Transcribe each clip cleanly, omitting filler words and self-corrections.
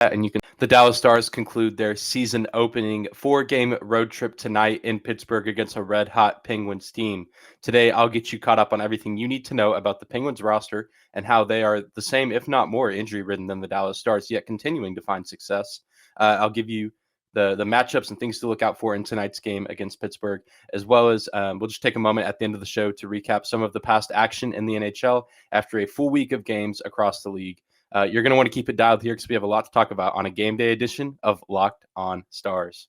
And you can. The Dallas Stars conclude their season opening 4-game road trip tonight in Pittsburgh against a red-hot Penguins team. Today, I'll get you caught up on everything you need to know about the Penguins roster and how they are the same, if not more, injury-ridden than the Dallas Stars, yet continuing to find success. I'll give you the matchups and things to look out for in tonight's game against Pittsburgh, as well as we'll just take a moment at the end of the show to recap some of the past action in the NHL after a full week of games across the league. You're going to want to keep it dialed here because we have a lot to talk about on a game day edition of Locked On Stars.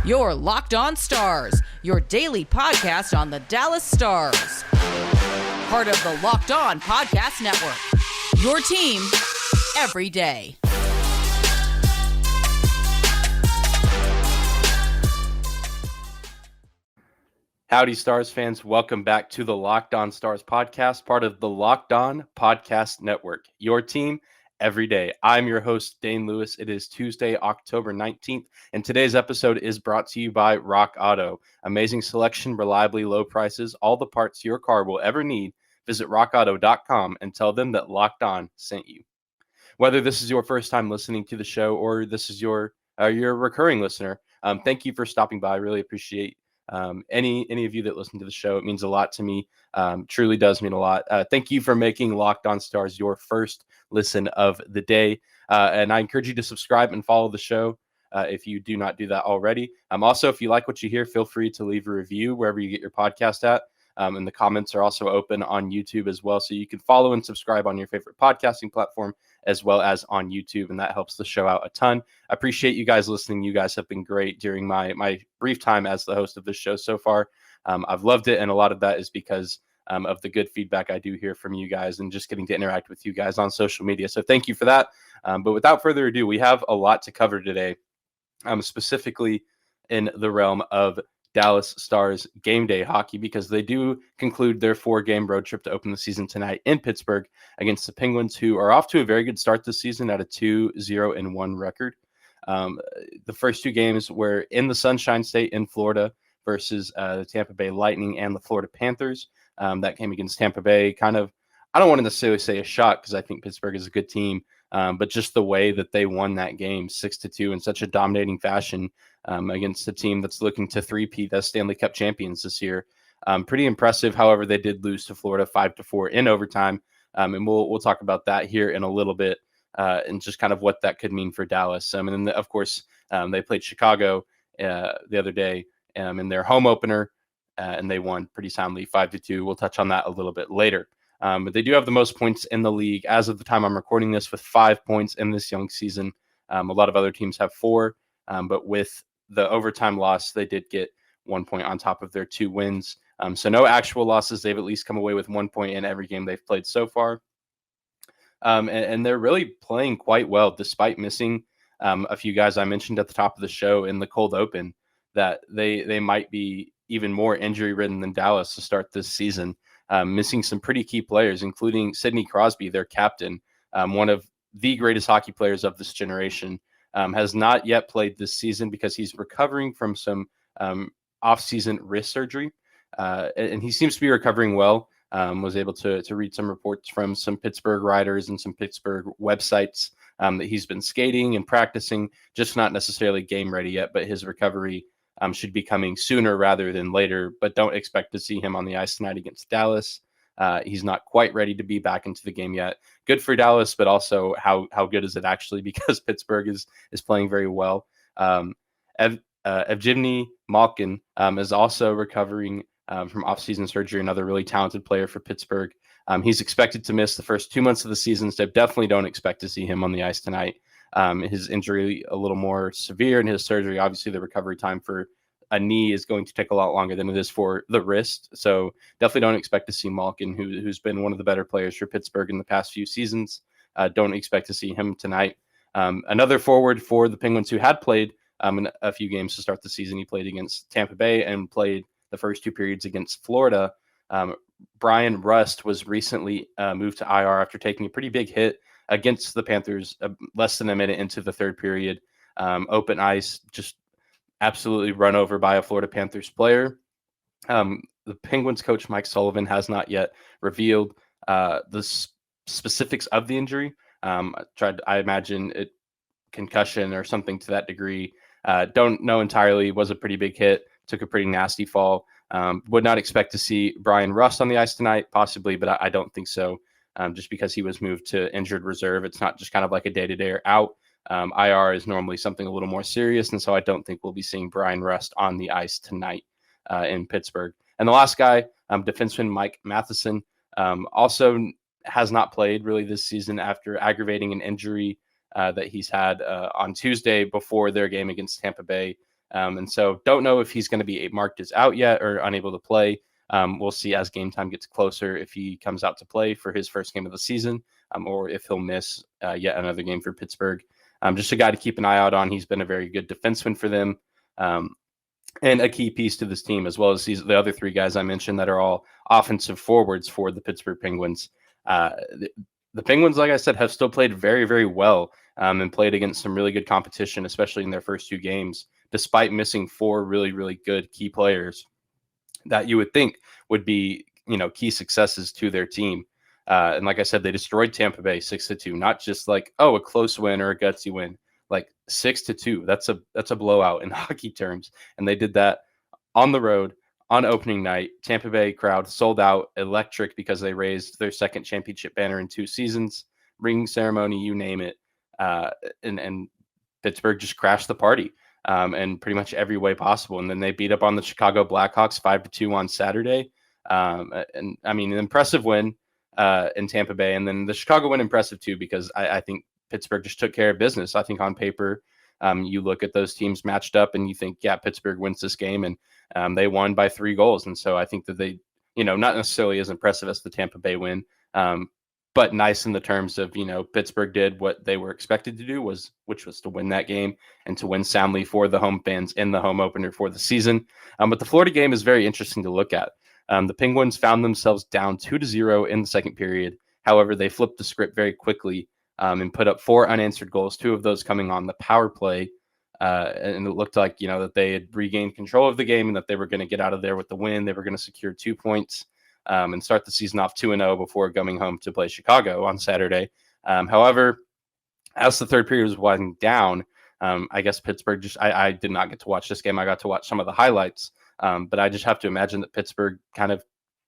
Your Locked On Stars, your daily podcast on the Dallas Stars. Part of the Locked On Podcast Network, your team every day. Howdy, Stars fans. Welcome back to the Locked On Stars podcast, part of the Locked On Podcast Network, your team every day. I'm your host, Dane Lewis. It is Tuesday, October 19th, and today's episode is brought to you by Rock Auto. Amazing selection, reliably low prices, all the parts your car will ever need. Visit rockauto.com and tell them that Locked On sent you. Whether this is your first time listening to the show or this is your recurring listener, thank you for stopping by. I really appreciate any of you that listen to the show. It means a lot to me. Truly does mean a lot. Thank you for making Locked On Stars your first listen of the day. And I encourage you to subscribe and follow the show if you do not do that already. Also, if you like what you hear, feel free to leave a review wherever you get your podcast at. And the comments are also open on YouTube as well. So you can follow and subscribe on your favorite podcasting platform as well as on YouTube. And that helps the show out a ton. I appreciate you guys listening. You guys have been great during my brief time as the host of this show so far. I've loved it. And a lot of that is because of the good feedback I do hear from you guys and just getting to interact with you guys on social media. So thank you for that. But without further ado, we have a lot to cover today, specifically in the realm of Dallas Stars game day hockey, because they do conclude their 4-game road trip to open the season tonight in Pittsburgh against the Penguins, who are off to a very good start this season at a 2-0-1 record. The first 2 games were in the Sunshine State in Florida versus the Tampa Bay Lightning and the Florida Panthers. That came against Tampa Bay, kind of, I don't want to necessarily say a shock because I think Pittsburgh is a good team, but just the way that they won that game 6-2 in such a dominating fashion against a team that's looking to three-peat as Stanley Cup champions this year. Pretty impressive. However, they did lose to Florida 5-4 in overtime, and we'll talk about that here in a little bit and just kind of what that could mean for Dallas. And then, of course, they played Chicago the other day in their home opener, and they won pretty soundly 5-2. We'll touch on that a little bit later. But they do have the most points in the league as of the time I'm recording this, with 5 points in this young season. A lot of other teams have 4, but with the overtime loss, they did get 1 point on top of their 2 wins. So no actual losses. They've at least come away with 1 point in every game they've played so far. And they're really playing quite well, despite missing a few guys I mentioned at the top of the show in the cold open, that they might be even more injury-ridden than Dallas to start this season. Missing some pretty key players, including Sidney Crosby, their captain, one of the greatest hockey players of this generation, has not yet played this season because he's recovering from some off-season wrist surgery, and he seems to be recovering well. Was able to read some reports from some Pittsburgh writers and some Pittsburgh websites that he's been skating and practicing, just not necessarily game ready yet, but his recovery should be coming sooner rather than later, but don't expect to see him on the ice tonight against Dallas. He's not quite ready to be back into the game yet. Good for Dallas, but also how good is it actually, because Pittsburgh is playing very well. Evgeny Malkin is also recovering from offseason surgery, another really talented player for Pittsburgh. He's expected to miss the first 2 months of the season, so definitely don't expect to see him on the ice tonight. His injury a little more severe, and his surgery, obviously the recovery time for a knee is going to take a lot longer than it is for the wrist. So definitely don't expect to see Malkin, who's been one of the better players for Pittsburgh in the past few seasons. Don't expect to see him tonight. Another forward for the Penguins who had played in a few games to start the season. He played against Tampa Bay and played the first 2 periods against Florida. Brian Rust was recently moved to IR after taking a pretty big hit against the Panthers less than a minute into the 3rd period. Open ice, just absolutely run over by a Florida Panthers player. the Penguins coach Mike Sullivan has not yet revealed the specifics of the injury. I imagine it concussion or something to that degree. Don't know entirely. Was a pretty big hit. Took a pretty nasty fall. Would not expect to see Brian Rust on the ice tonight, possibly, but I don't think so. Just because he was moved to injured reserve, it's not just kind of like a day-to-day or out. IR is normally something a little more serious, and so I don't think we'll be seeing Brian Rust on the ice tonight in Pittsburgh. And the last guy, defenseman Mike Matheson, also has not played really this season after aggravating an injury that he's had on Tuesday before their game against Tampa Bay. And so don't know if he's going to be marked as out yet or unable to play. We'll see as game time gets closer if he comes out to play for his first game of the season or if he'll miss yet another game for Pittsburgh. Just a guy to keep an eye out on. He's been a very good defenseman for them and a key piece to this team, as well as the other three guys I mentioned that are all offensive forwards for the Pittsburgh Penguins. The Penguins, like I said, have still played very, very well and played against some really good competition, especially in their first two games, despite missing four really, really good key players that you would think would be, key successes to their team. And like I said, they destroyed Tampa Bay 6-2, not just like, a close win or a gutsy win, like 6-2. That's a blowout in hockey terms. And they did that on the road on opening night. Tampa Bay crowd sold out, electric, because they raised their second championship banner in 2 seasons, ring ceremony, you name it. And Pittsburgh just crashed the party in pretty much every way possible. And then they beat up on the Chicago Blackhawks 5-2 on Saturday. And I mean, an impressive win in Tampa Bay. And then the Chicago win impressive too, because I think Pittsburgh just took care of business. I think on paper, you look at those teams matched up and you think, yeah, Pittsburgh wins this game, and they won by 3 goals. And so I think that they, not necessarily as impressive as the Tampa Bay win, but nice in the terms of, Pittsburgh did what they were expected to do, which was to win that game and to win soundly for the home fans in the home opener for the season. But the Florida game is very interesting to look at. The Penguins found themselves down 2-0 in the second period. However, they flipped the script very quickly and put up 4 unanswered goals, 2 of those coming on the power play. And it looked like, that they had regained control of the game and that they were going to get out of there with the win. They were going to secure 2 points and start the season off 2-0 before going home to play Chicago on Saturday. However, as the third period was winding down, I guess Pittsburgh I did not get to watch this game. I got to watch some of the highlights, but I just have to imagine that Pittsburgh kind of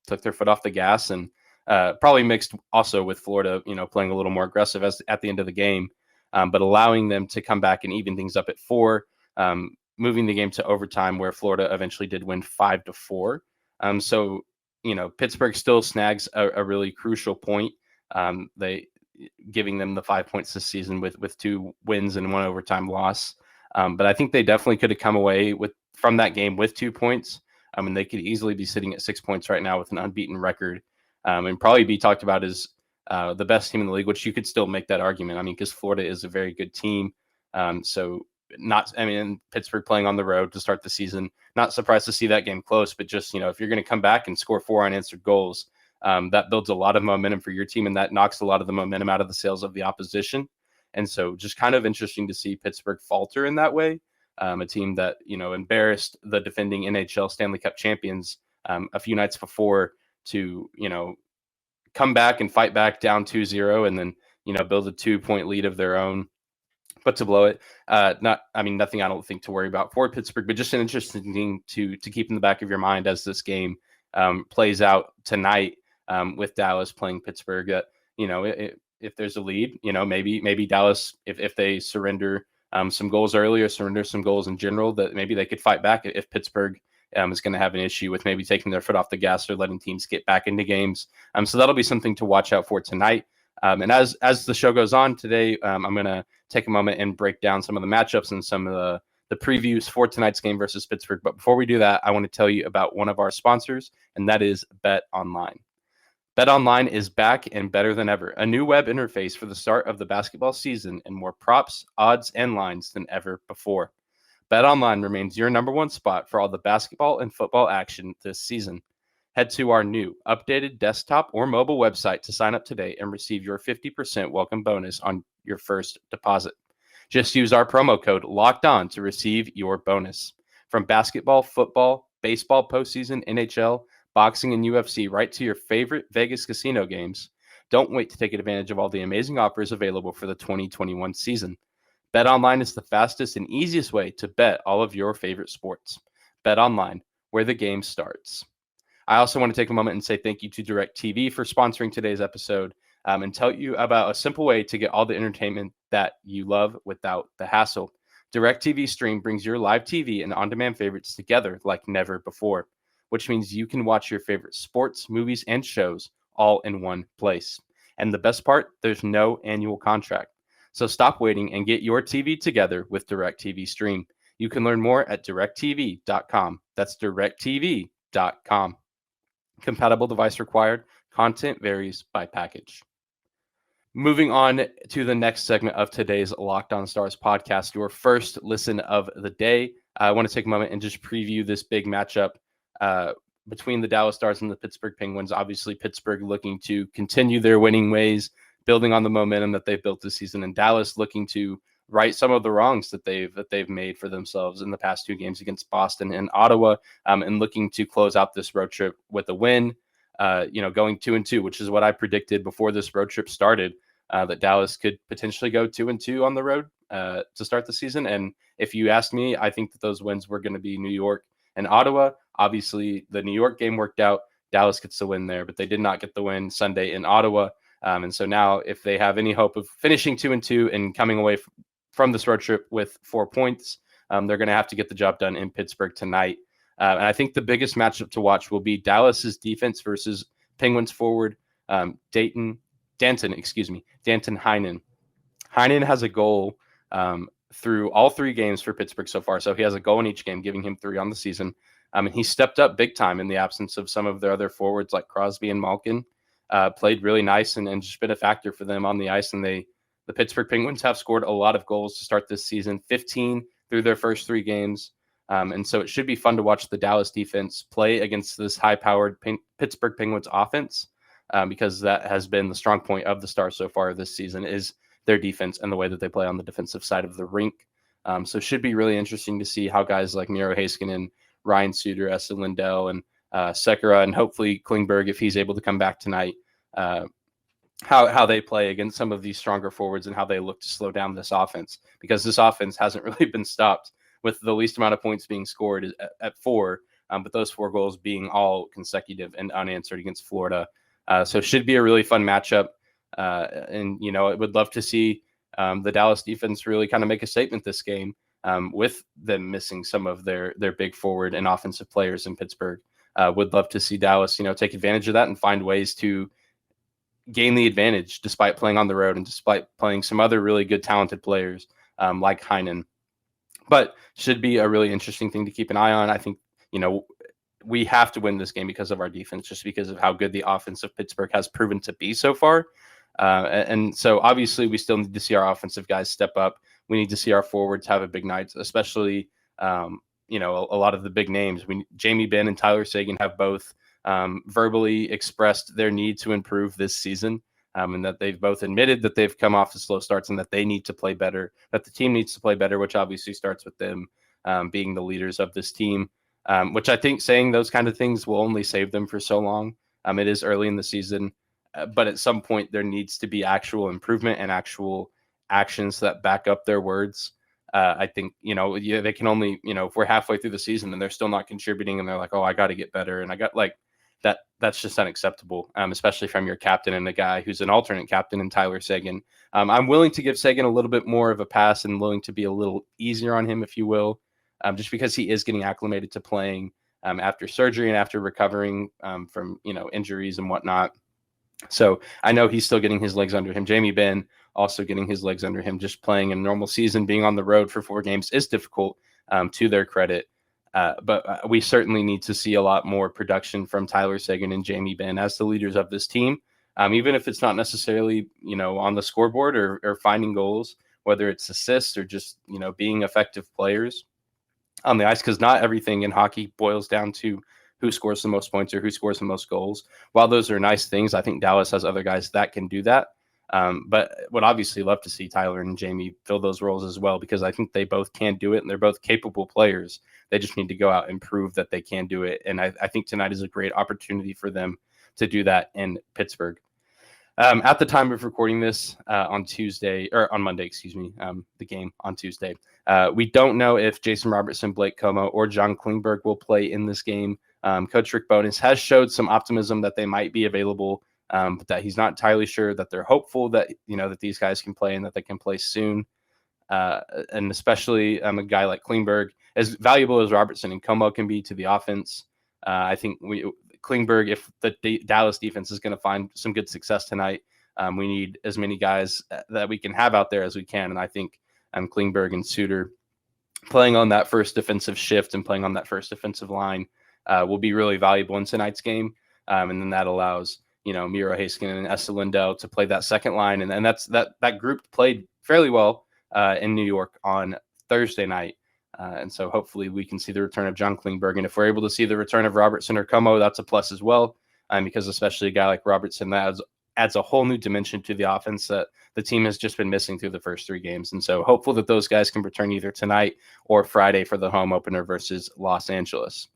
took their foot off the gas and probably mixed also with Florida, playing a little more aggressive at the end of the game, but allowing them to come back and even things up at 4, moving the game to overtime where Florida eventually did win 5-4. So, Pittsburgh still snags a really crucial point. They giving them the 5 points this season with 2 wins and 1 overtime loss. But I think they definitely could have come away from that game with 2 points. And they could easily be sitting at 6 points right now with an unbeaten record, and probably be talked about as the best team in the league, which you could still make that argument. I mean, because Florida is a very good team. Pittsburgh playing on the road to start the season, not surprised to see that game close, but just, if you're going to come back and score 4 unanswered goals, that builds a lot of momentum for your team, and that knocks a lot of the momentum out of the sails of the opposition. And so just kind of interesting to see Pittsburgh falter in that way. A team that, embarrassed the defending NHL Stanley Cup champions a few nights before to, come back and fight back down 2-0 and then, build a 2-point lead of their own. But to blow it, nothing I don't think to worry about for Pittsburgh, but just an interesting thing to keep in the back of your mind as this game plays out tonight with Dallas playing Pittsburgh. That, if there's a lead, maybe Dallas, if they surrender some goals early or surrender some goals in general, that maybe they could fight back if Pittsburgh is going to have an issue with maybe taking their foot off the gas or letting teams get back into games. So that'll be something to watch out for tonight. And as the show goes on today, I'm going to take a moment and break down some of the matchups and some of the previews for tonight's game versus Pittsburgh. But before we do that, I want to tell you about one of our sponsors, and that is BetOnline. BetOnline is back and better than ever. A new web interface for the start of the basketball season and more props, odds, and lines than ever before. BetOnline remains your number one spot for all the basketball and football action this season. Head to our new updated desktop or mobile website to sign up today and receive your 50% welcome bonus on your first deposit. Just use our promo code LOCKEDON to receive your bonus. From basketball, football, baseball postseason, NHL, boxing, and UFC right to your favorite Vegas casino games. Don't wait to take advantage of all the amazing offers available for the 2021 season. BetOnline is the fastest and easiest way to bet all of your favorite sports. BetOnline, where the game starts. I also want to take a moment and say thank you to DirecTV for sponsoring today's episode, and tell you about a simple way to get all the entertainment that you love without the hassle. DirecTV Stream brings your live TV and on-demand favorites together like never before, which means you can watch your favorite sports, movies, and shows all in one place. And the best part, there's no annual contract. So stop waiting and get your TV together with DirecTV Stream. You can learn more at directtv.com. That's directtv.com. Compatible device required. Content varies by package. Moving on to the next segment of today's Locked On Stars podcast, your first listen of the day. I want to take a moment and just preview this big matchup between the Dallas Stars and the Pittsburgh Penguins. Obviously, Pittsburgh looking to continue their winning ways, building on the momentum that they've built this season, and Dallas looking to right some of the wrongs that they've made for themselves in the past two games against Boston and Ottawa, and looking to close out this road trip with a win. Going 2-2, which is what I predicted before this road trip started, that Dallas could potentially go 2-2 on the road to start the season. And if you asked me, I think that those wins were going to be New York and Ottawa. Obviously, the New York game worked out. Dallas gets the win there, but they did not get the win Sunday in Ottawa. And so now, if they have any hope of finishing 2-2 and coming away from this road trip with 4 points, they're going to have to get the job done in Pittsburgh tonight. And I think the biggest matchup to watch will be Dallas's defense versus Penguins forward Danton Heinen. Heinen has a goal through all three games for Pittsburgh so far. So he has a goal in each game, giving him 3 on the season. And he stepped up big time in the absence of some of their other forwards like Crosby and Malkin. Played really nice and just been a factor for them on the ice. And the Pittsburgh Penguins have scored a lot of goals to start this season, 15 through their first 3 games. And so it should be fun to watch the Dallas defense play against this high-powered Pittsburgh Penguins offense, because that has been the strong point of the Stars so far this season is their defense and the way that they play on the defensive side of the rink. So it should be really interesting to see how guys like Miro Heiskanen, Ryan Suter, Esa Lindell, and Sekera, and hopefully Klingberg, if he's able to come back tonight, how they play against some of these stronger forwards and how they look to slow down this offense, because this offense hasn't really been stopped, with the least amount of points being scored at 4, but those 4 goals being all consecutive and unanswered against Florida. So it should be a really fun matchup. And, I would love to see the Dallas defense really kind of make a statement this game, with them missing some of their big forward and offensive players in Pittsburgh. Would love to see Dallas, take advantage of that and find ways to gain the advantage despite playing on the road and despite playing some other really good, talented players like Heinen. But should be a really interesting thing to keep an eye on. I think, we have to win this game because of our defense, just because of how good the offense of Pittsburgh has proven to be so far. And so obviously we still need to see our offensive guys step up. We need to see our forwards have a big night, especially, a lot of the big names. Jamie Benn and Tyler Seguin have both verbally expressed their need to improve this season, and that they've both admitted that they've come off the slow starts and that they need to play better, that the team needs to play better, which obviously starts with them being the leaders of this team, which I think saying those kind of things will only save them for so long. It is early in the season, but at some point there needs to be actual improvement and actual actions that back up their words. I think, they can only, if we're halfway through the season and they're still not contributing and they're like, oh, I got to get better. And I got that's just unacceptable, especially from your captain and a guy who's an alternate captain in Tyler Seguin. I'm willing to give Seguin a little bit more of a pass and willing to be a little easier on him, if you will, just because he is getting acclimated to playing after surgery and after recovering from, injuries and whatnot. So I know he's still getting his legs under him. Jamie Benn also getting his legs under him. Just playing a normal season, being on the road for 4 games is difficult, to their credit. But we certainly need to see a lot more production from Tyler Seguin and Jamie Benn as the leaders of this team, even if it's not necessarily, on the scoreboard or finding goals, whether it's assists or just, being effective players on the ice, because not everything in hockey boils down to who scores the most points or who scores the most goals. While those are nice things, I think Dallas has other guys that can do that. But would obviously love to see Tyler and Jamie fill those roles as well, because I think they both can do it and they're both capable players. They just need to go out and prove that they can do it. And I think tonight is a great opportunity for them to do that in Pittsburgh. At the time of recording this on Monday, the game on Tuesday, we don't know if Jason Robertson, Blake Como, or John Klingberg will play in this game. Coach Rick Bowness has showed some optimism that they might be available, but that he's not entirely sure, that they're hopeful that, that these guys can play and that they can play soon. And especially a guy like Klingberg, as valuable as Robertson and Como can be to the offense, I think Klingberg, if the Dallas defense is going to find some good success tonight, we need as many guys that we can have out there as we can. And I think Klingberg and Suter playing on that first defensive shift and playing on that first defensive line will be really valuable in tonight's game. And then that allows, Miro Haskin and Essa Lindell to play that second line. And that's that group played fairly well in New York on Thursday night. And so hopefully we can see the return of John Klingberg. And if we're able to see the return of Robertson or Como, that's a plus as well, because especially a guy like Robertson, that adds a whole new dimension to the offense that the team has just been missing through the first 3 games. And so hopeful that those guys can return either tonight or Friday for the home opener versus Los Angeles.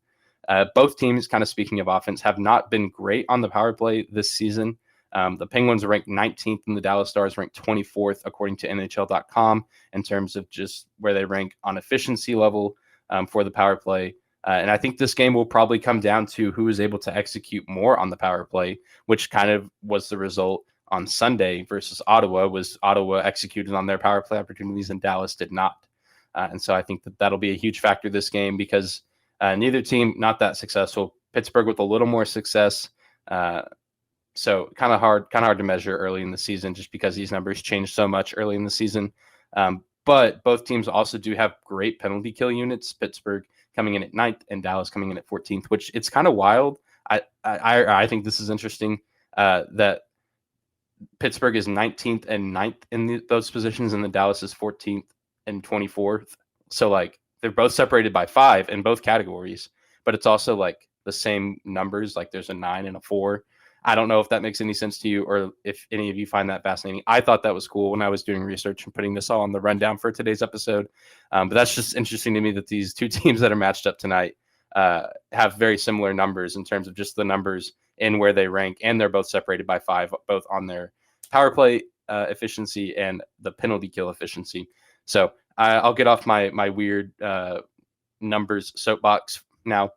Both teams, kind of speaking of offense, have not been great on the power play this season. The Penguins are ranked 19th and the Dallas Stars ranked 24th, according to NHL.com, in terms of just where they rank on efficiency level for the power play. And I think this game will probably come down to who is able to execute more on the power play, which kind of was the result on Sunday versus Ottawa. Was Ottawa executed on their power play opportunities and Dallas did not. And so I think that that'll be a huge factor this game, because neither team not that successful. Pittsburgh with a little more success. So kind of hard to measure early in the season, just because these numbers change so much early in the season. But both teams also do have great penalty kill units. Pittsburgh coming in at 9th and Dallas coming in at 14th, which it's kind of wild. I think this is interesting that Pittsburgh is 19th and 9th in those positions, and the Dallas is 14th and 24th. So like they're both separated by 5 in both categories, but it's also like the same numbers. Like there's a 9 and a 4. I don't know if that makes any sense to you or if any of you find that fascinating. I thought that was cool when I was doing research and putting this all on the rundown for today's episode. But that's just interesting to me that these two teams that are matched up tonight have very similar numbers in terms of just the numbers and where they rank. And they're both separated by 5, both on their power play efficiency and the penalty kill efficiency. So I'll get off my weird numbers soapbox now.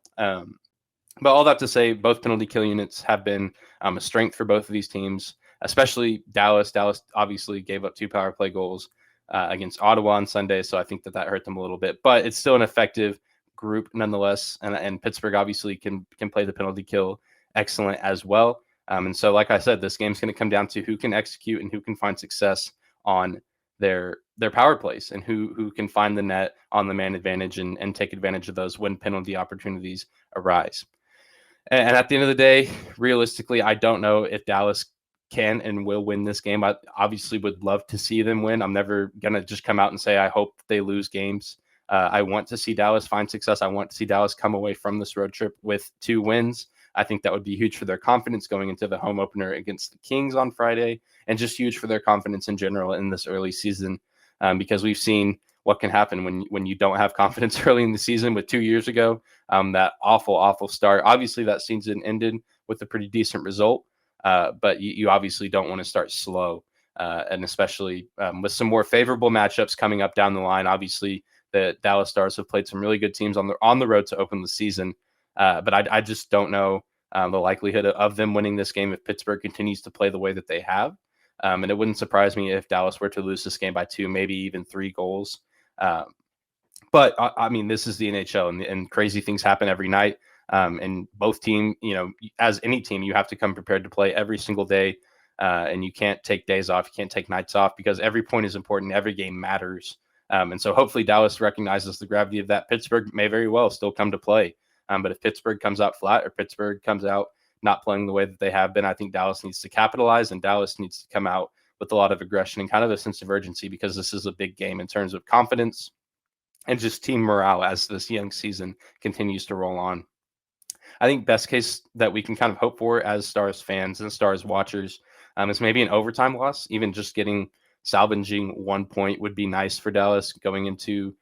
But all that to say, both penalty kill units have been a strength for both of these teams, especially Dallas. Dallas obviously gave up 2 power play goals against Ottawa on Sunday, so I think that hurt them a little bit. But it's still an effective group nonetheless, and Pittsburgh obviously can play the penalty kill excellent as well. And so, like I said, this game's going to come down to who can execute and who can find success on their power plays, and who can find the net on the man advantage and take advantage of those when penalty opportunities arise. And at the end of the day, realistically, I don't know if Dallas can and will win this game. I obviously would love to see them win. I'm never going to just come out and say I hope they lose games. I want to see Dallas find success. I want to see Dallas come away from this road trip with 2 wins. I think that would be huge for their confidence going into the home opener against the Kings on Friday, and just huge for their confidence in general in this early season, because we've seen what can happen when you don't have confidence early in the season. With 2 years ago, that awful start. Obviously, that season ended with a pretty decent result, but you obviously don't want to start slow, and especially with some more favorable matchups coming up down the line. Obviously, the Dallas Stars have played some really good teams on the road to open the season, but I just don't know the likelihood of them winning this game if Pittsburgh continues to play the way that they have. And it wouldn't surprise me if Dallas were to lose this game by 2, maybe even 3 goals. But I mean, this is the NHL, and crazy things happen every night. And both team, as any team, you have to come prepared to play every single day. And you can't take days off. You can't take nights off, because every point is important. Every game matters. And so hopefully Dallas recognizes the gravity of that. Pittsburgh may very well still come to play. But if Pittsburgh comes out flat, or Pittsburgh comes out not playing the way that they have been, I think Dallas needs to capitalize, and Dallas needs to come out with a lot of aggression and kind of a sense of urgency, because this is a big game in terms of confidence and just team morale as this young season continues to roll on. I think best case that we can kind of hope for as Stars fans and Stars watchers It's maybe an overtime loss. Even just salvaging 1 point would be nice for Dallas going into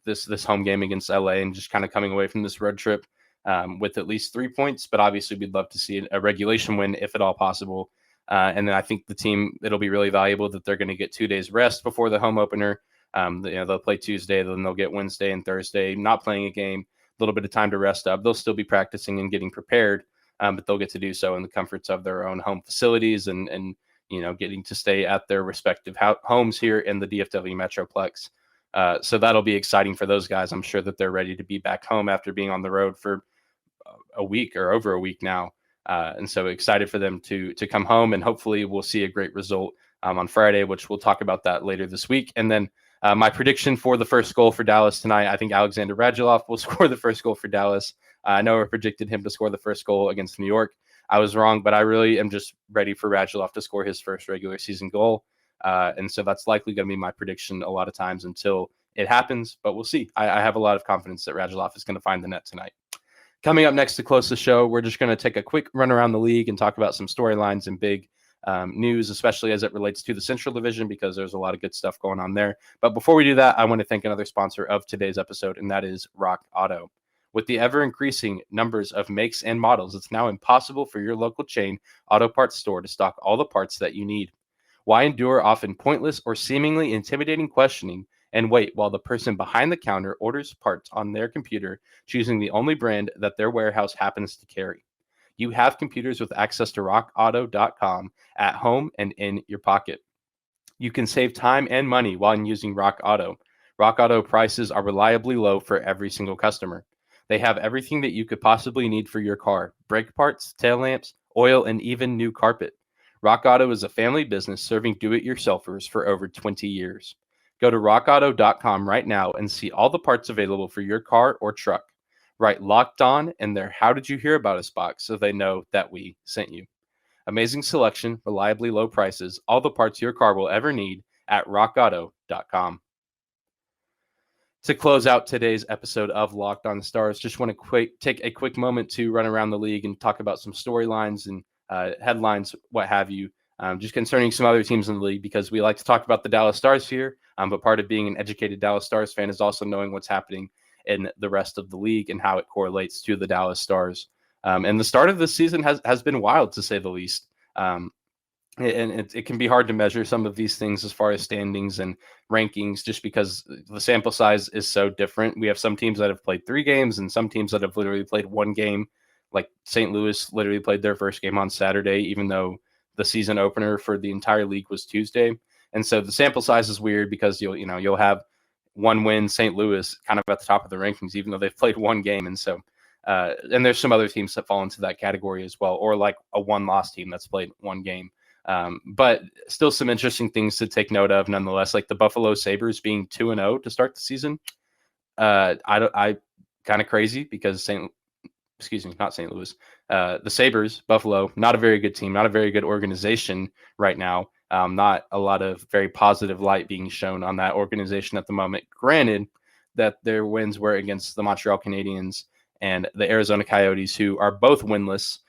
this home game against LA and just kind of coming away from this road trip with at least 3 points. But obviously, we'd love to see a regulation win if at all possible. And then I think the team, it'll be really valuable that they're going to get 2 days rest before the home opener. They'll play Tuesday, then they'll get Wednesday and Thursday, not playing a game, a little bit of time to rest up. They'll still be practicing and getting prepared, but they'll get to do so in the comforts of their own home facilities and getting to stay at their respective homes here in the DFW Metroplex. So that'll be exciting for those guys. I'm sure that they're ready to be back home after being on the road for a week or over a week now. And so excited for them to come home, and hopefully we'll see a great result on Friday, which we'll talk about that later this week. And then my prediction for the first goal for Dallas tonight, I think Alexander Radulov will score the first goal for Dallas. I know I predicted him to score the first goal against New York. I was wrong, but I really am just ready for Radulov to score his first regular season goal. And so that's likely going to be my prediction a lot of times until it happens, but we'll see. I have a lot of confidence that Radulov is going to find the net tonight. Coming up next to close the show, we're just going to take a quick run around the league and talk about some storylines and big news, especially as it relates to the Central Division, because there's a lot of good stuff going on there. But before we do that, I want to thank another sponsor of today's episode, and that is Rock Auto. With the ever-increasing numbers of makes and models, it's now impossible for your local chain auto parts store to stock all the parts that you need. Why endure often pointless or seemingly intimidating questioning and wait while the person behind the counter orders parts on their computer, choosing the only brand that their warehouse happens to carry? You have computers with access to rockauto.com at home and in your pocket. You can save time and money while using Rock Auto. Rock Auto prices are reliably low for every single customer. They have everything that you could possibly need for your car: brake parts, tail lamps, oil, and even new carpet. Rock Auto is a family business serving do-it-yourselfers for over 20 years. Go to rockauto.com right now and see all the parts available for your car or truck. Write Locked On in their How Did You Hear About Us box so they know that we sent you. Amazing selection, reliably low prices, all the parts your car will ever need at rockauto.com. To close out today's episode of Locked On Stars, just want to take a quick moment to run around the league and talk about some storylines and headlines, what have you, just concerning some other teams in the league, because we like to talk about the Dallas Stars here, but part of being an educated Dallas Stars fan is also knowing what's happening in the rest of the league and how it correlates to the Dallas Stars. And the start of this season has been wild, to say the least. And it can be hard to measure some of these things as far as standings and rankings, just because the sample size is so different. We have some teams that have played 3 games and some teams that have literally played 1 game. Like St. Louis literally played their first game on Saturday, even though the season opener for the entire league was Tuesday. And so the sample size is weird because you'll have 1 win St. Louis kind of at the top of the rankings, even though they've played 1 game. And so and there's some other teams that fall into that category as well, or like a 1-loss team that's played 1 game. But still some interesting things to take note of nonetheless, like the Buffalo Sabres being 2-0 to start the season. I kind of crazy because not St. Louis. The Sabres, Buffalo, not a very good team, not a very good organization right now. Not a lot of very positive light being shown on that organization at the moment. Granted that their wins were against the Montreal Canadiens and the Arizona Coyotes, who are both winless.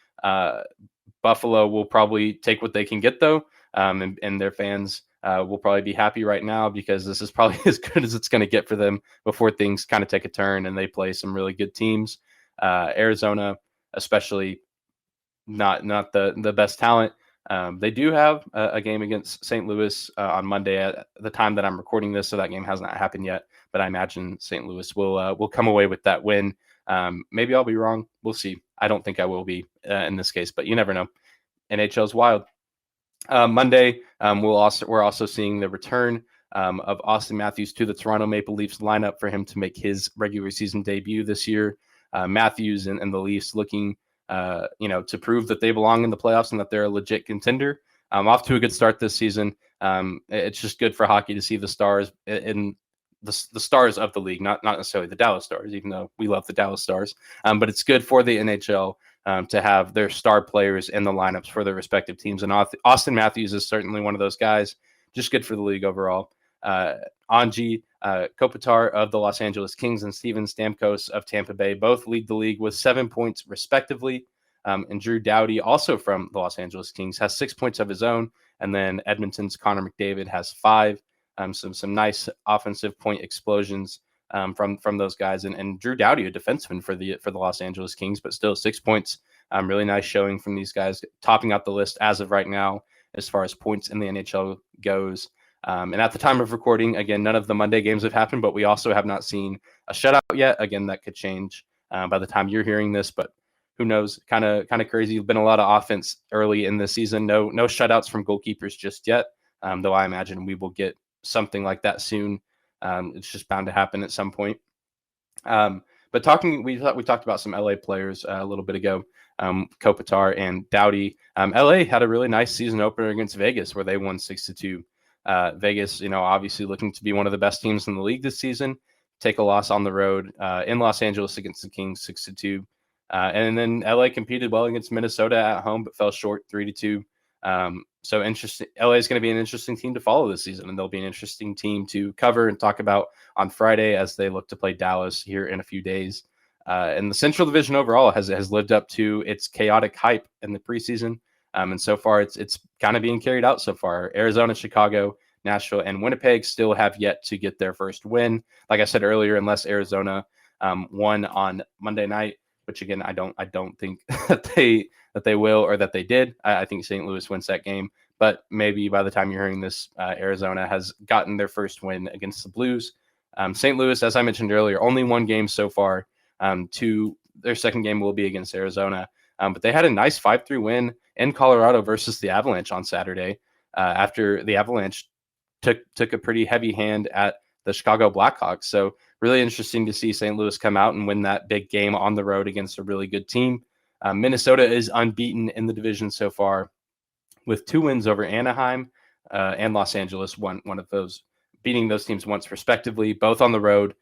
Buffalo will probably take what they can get, though, and their fans will probably be happy right now, because this is probably as good as it's going to get for them before things kind of take a turn and they play some really good teams. Arizona, especially, not the best talent. They do have a game against St. Louis on Monday at the time that I'm recording this, so that game has not happened yet. But I imagine St. Louis will come away with that win. Maybe I'll be wrong. We'll see. I don't think I will be in this case, but you never know. NHL's wild. Monday, we're also seeing the return of Austin Matthews to the Toronto Maple Leafs lineup for him to make his regular season debut this year. Matthews and the Leafs looking, to prove that they belong in the playoffs and that they're a legit contender. Off to a good start this season. It's just good for hockey to see the Stars in the stars of the league, not necessarily the Dallas Stars, even though we love the Dallas Stars. But it's good for the NHL to have their star players in the lineups for their respective teams. And Austin Matthews is certainly one of those guys. Just good for the league overall. Anji Kopitar of the Los Angeles Kings and Steven Stamkos of Tampa Bay both lead the league with 7 points respectively. And Drew Doughty, also from the Los Angeles Kings, has 6 points of his own. And then Edmonton's Connor McDavid has 5. Some nice offensive point explosions from those guys. And Drew Doughty, a defenseman for the Los Angeles Kings, but still 6 points. Really nice showing from these guys, topping out the list as of right now as far as points in the NHL goes. And at the time of recording, again, none of the Monday games have happened, but we also have not seen a shutout yet. Again, that could change by the time you're hearing this, but who knows? Kind of crazy. Been a lot of offense early in the season. No shutouts from goalkeepers just yet, though I imagine we will get something like that soon. It's just bound to happen at some point. But we talked about some LA players a little bit ago, Kopitar and Doughty. LA had a really nice season opener against Vegas where they won 6-2. Vegas, obviously looking to be one of the best teams in the league this season, take a loss on the road in Los Angeles against the Kings 6-2. And then LA competed well against Minnesota at home, but fell short 3-2. So interesting. LA is going to be an interesting team to follow this season, and they'll be an interesting team to cover and talk about on Friday as they look to play Dallas here in a few days. And the Central Division overall has lived up to its chaotic hype in the preseason. And so far, it's kind of being carried out so far. Arizona, Chicago, Nashville, and Winnipeg still have yet to get their first win. Like I said earlier, unless Arizona won on Monday night, which again I don't think that they will or that they did. I think St. Louis wins that game, but maybe by the time you're hearing this, Arizona has gotten their first win against the Blues. St. Louis, as I mentioned earlier, only one game so far. Their second game will be against Arizona, but they had a nice 5-3 win in Colorado versus the Avalanche on Saturday. After the Avalanche took a pretty heavy hand at the Chicago Blackhawks. So really interesting to see St. Louis come out and win that big game on the road against a really good team. Minnesota is unbeaten in the division so far with 2 wins over Anaheim and Los Angeles, one of those, beating those teams once respectively, both on the road,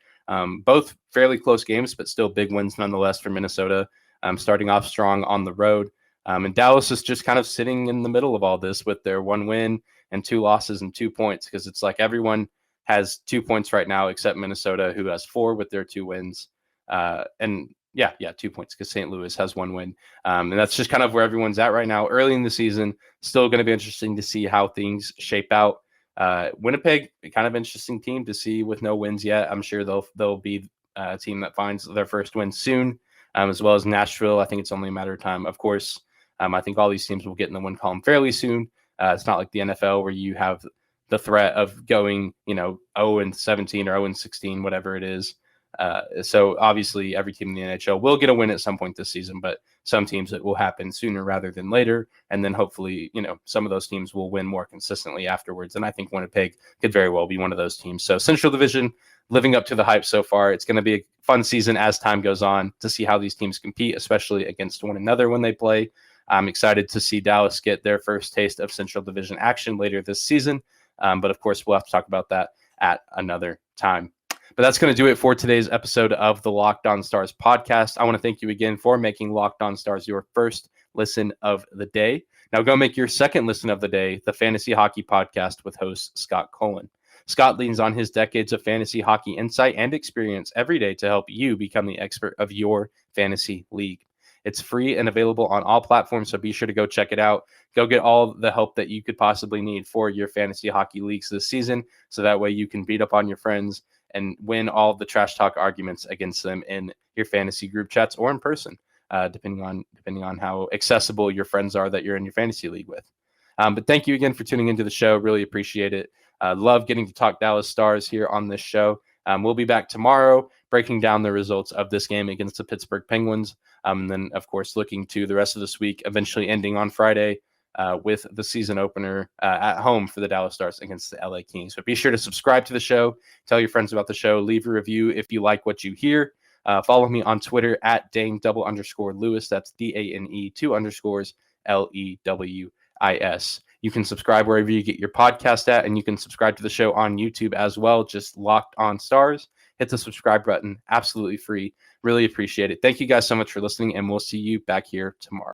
both fairly close games, but still big wins nonetheless for Minnesota, starting off strong on the road. And Dallas is just kind of sitting in the middle of all this with their 1 win and 2 losses and 2 points, because it's like everyone has 2 points right now except Minnesota, who has 4 with their 2 wins. 2 points because St. Louis has 1 win. And that's just kind of where everyone's at right now. Early in the season, still going to be interesting to see how things shape out. Winnipeg, kind of interesting team to see with no wins yet. I'm sure they'll be a team that finds their first win soon, as well as Nashville. I think it's only a matter of time. Of course, I think all these teams will get in the win column fairly soon. It's not like the NFL where you have the threat of going, 0-17 or 0-16, whatever it is. So obviously every team in the NHL will get a win at some point this season, but some teams it will happen sooner rather than later. And then hopefully, some of those teams will win more consistently afterwards. And I think Winnipeg could very well be one of those teams. So Central Division living up to the hype so far. It's going to be a fun season as time goes on to see how these teams compete, especially against one another when they play. I'm excited to see Dallas get their first taste of Central Division action later this season. But of course, we'll have to talk about that at another time. But that's going to do it for today's episode of the Locked On Stars podcast. I want to thank you again for making Locked On Stars your first listen of the day. Now go make your second listen of the day, the Fantasy Hockey Podcast with host Scott Cullen. Scott leans on his decades of fantasy hockey insight and experience every day to help you become the expert of your fantasy league. It's free and available on all platforms, so be sure to go check it out. Go get all the help that you could possibly need for your fantasy hockey leagues this season, so that way you can beat up on your friends and win all the trash talk arguments against them in your fantasy group chats or in person, depending on how accessible your friends are that you're in your fantasy league with. But thank you again for tuning into the show. Really appreciate it. Love getting to talk Dallas Stars here on this show. We'll be back tomorrow breaking down the results of this game against the Pittsburgh Penguins. And then, of course, looking to the rest of this week, eventually ending on Friday with the season opener at home for the Dallas Stars against the LA Kings. So be sure to subscribe to the show, tell your friends about the show, leave a review if you like what you hear. Follow me on Twitter at Dane_Lewis. That's DANE 2_ LEWIS. You can subscribe wherever you get your podcast at, and you can subscribe to the show on YouTube as well. Just Locked On Stars. Hit the subscribe button. Absolutely free. Really appreciate it. Thank you guys so much for listening, and we'll see you back here tomorrow.